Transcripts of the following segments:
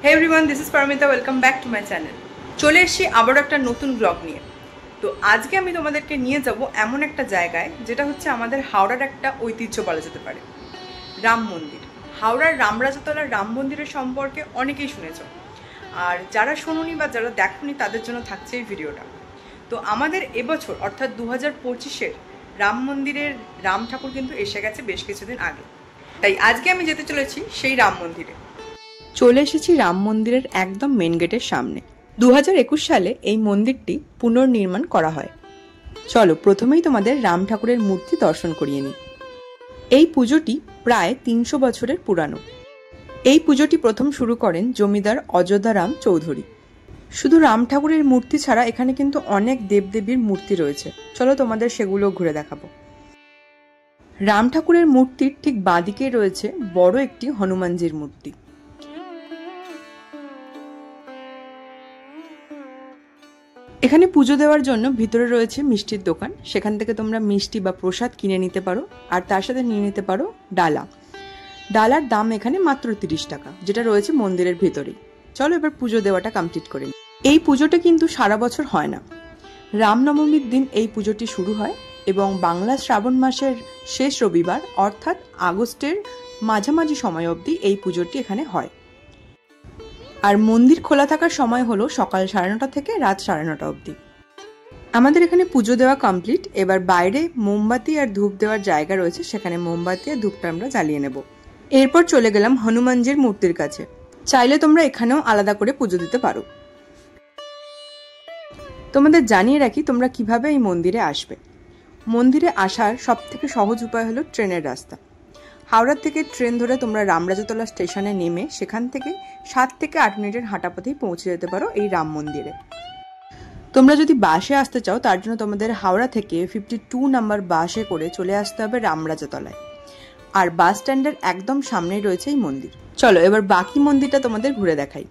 Hey everyone, this is Paramita. Welcome back to my channel. চলে এসেছি আবারও একটা নতুন ব্লগ নিয়ে। তো আজকে আমি তোমাদেরকে নিয়ে যাব এমন একটা জায়গায় যেটা হচ্ছে আমাদের হাওড়ার একটা ঐতিহ্য বলা যেতে পারে, রাম মন্দির। হাওড়ার রামরাজাতলার রাম মন্দিরের সম্পর্কে অনেকেই শুনেছ, আর যারা শোনোনি বা যারা দেখোনি তাদের জন্য থাকছে এই ভিডিওটা। তো আমাদের এবছর অর্থাৎ 2025-এর রাম মন্দিরের রাম ঠাকুর কিন্তু এসে গেছে বেশ কিছুদিন আগে। তাই আজকে আমি যেতে চলেছি সেই রাম মন্দিরে। চলে এসেছি রাম মন্দিরের একদম মেন গেটের সামনে। 2021 সালে এই মন্দিরটি পুনর্নির্মাণ করা হয়। চলো প্রথমেই তোমাদের রাম ঠাকুরের মূর্তি দর্শন করিয়ে নিই। এই পুজোটি প্রায় 300 বছরের পুরানো। এই পুজোটি প্রথম শুরু করেন জমিদার অযোধ্যা রাম চৌধুরী। শুধু রাম ঠাকুরের মূর্তি ছাড়া এখানে কিন্তু অনেক দেবদেবীর মূর্তি রয়েছে। চলো তোমাদের সেগুলো ঘুরে দেখাবো। রাম ঠাকুরের মূর্তির ঠিক বাঁদিকে রয়েছে বড় একটি হনুমানজির মূর্তি। এখানে পুজো দেওয়ার জন্য ভিতরে রয়েছে মিষ্টির দোকান, সেখান থেকে তোমরা মিষ্টি বা প্রসাদ কিনে নিতে পারো, আর তার সাথে নিয়ে নিতে পারো ডালা। ডালার দাম এখানে মাত্র 30 টাকা, যেটা রয়েছে মন্দিরের ভিতরেই। চলো এবার পুজো দেওয়াটা কমপ্লিট করে নিই। এই পুজোটা কিন্তু সারা বছর হয় না। রামনবমীর দিন এই পুজোটি শুরু হয় এবং বাংলা শ্রাবণ মাসের শেষ রবিবার অর্থাৎ আগস্টের মাঝামাঝি সময় অবধি এই পুজোটি এখানে হয়। আর মন্দির খোলা থাকার সময় হলো সকাল 9:30 থেকে রাত 9:30 অবধি। আমাদের এখানে পুজো দেওয়া কমপ্লিট। এবার বাইরে মোমবাতি আর ধূপ দেওয়ার জায়গা রয়েছে, সেখানে মোমবাতি আর ধূপটা আমরা জ্বালিয়ে নেব। এরপর চলে গেলাম হনুমানজির মূর্তির কাছে। চাইলে তোমরা এখানেও আলাদা করে পুজো দিতে পারো। তোমাদের জানিয়ে রাখি তোমরা কিভাবে এই মন্দিরে আসবে। মন্দিরে আসার সব থেকে সহজ উপায় হলো ট্রেনের রাস্তা। হাওড়া থেকে ট্রেন ধরে তোমরা রামরাজাতলা স্টেশনে নেমে সেখান থেকে 7 থেকে 8 মিনিটের হাঁটা পথেই পৌঁছে যেতে পারো এই রাম মন্দিরে। তোমরা যদি বাসে আসতে চাও তার জন্য তোমাদের হাওড়া থেকে 52 নাম্বার বাসে করে চলে আসতে হবে রামরাজাতলায়। আর বাস স্ট্যান্ডের একদম সামনেই রয়েছে এই মন্দির। চলো এবার বাকি মন্দিরটা তোমাদের ঘুরে দেখাই।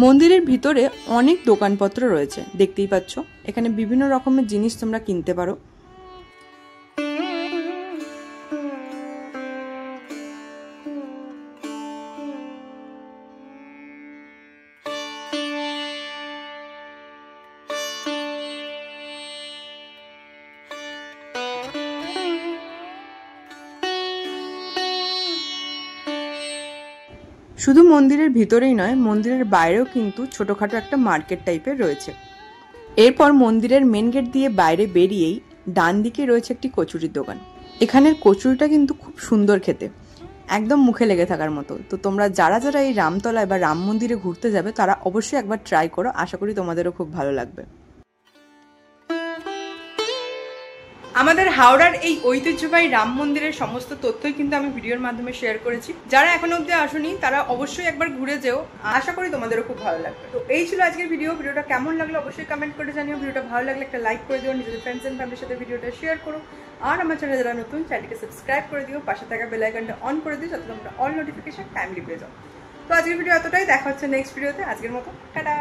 মন্দিরের ভিতরে অনেক দোকানপত্র রয়েছে, দেখতেই পাচ্ছ। এখানে বিভিন্ন রকমের জিনিস তোমরা কিনতে পারো। শুধু মন্দিরের ভিতরেই নয়, মন্দিরের বাইরেও কিন্তু ছোটখাটো একটা মার্কেট টাইপের রয়েছে। এরপর মন্দিরের মেন গেট দিয়ে বাইরে বেরিয়েই ডান দিকে রয়েছে একটি কচুরির দোকান। এখানের কচুরিটা কিন্তু খুব সুন্দর খেতে, একদম মুখে লেগে থাকার মতো। তো তোমরা যারা যারা এই রামতলায় বা রাম মন্দিরে ঘুরতে যাবে তারা অবশ্যই একবার ট্রাই করো, আশা করি তোমাদেরও খুব ভালো লাগবে। আমাদের হাওড়ার এই ঐতিহ্যবাহী রাম মন্দিরের সমস্ত তথ্যই কিন্তু আমি ভিডিওর মাধ্যমে শেয়ার করেছি। যারা এখনো অবধি আসেনি তারা অবশ্যই একবার ঘুরে যেও, আশা করি তোমাদেরও খুব ভালো লাগবে। তো এই ছিল আজকের ভিডিওটা কেমন লাগলো অবশ্যই কমেন্ট করে জানিও। ভিডিওটা ভালো লাগলে একটা লাইক করে দিও, নিজেদের ফ্রেন্ডস এন্ড ফ্যামিলির সাথে ভিডিওটা শেয়ার করো, আর আমার চ্যানেলে যারা নতুন চ্যানেলকে সাবস্ক্রাইব করে দিও, পাশে থাকা বেল আইকনটা অন করে দিও যাতে তোমরা অল নোটিফিকেশন টাইমলি পেয়ে যাও। তো আজকের ভিডিও এতটাই, দেখা হচ্ছে নেক্সট ভিডিওতে। আজকের মতো টাটা।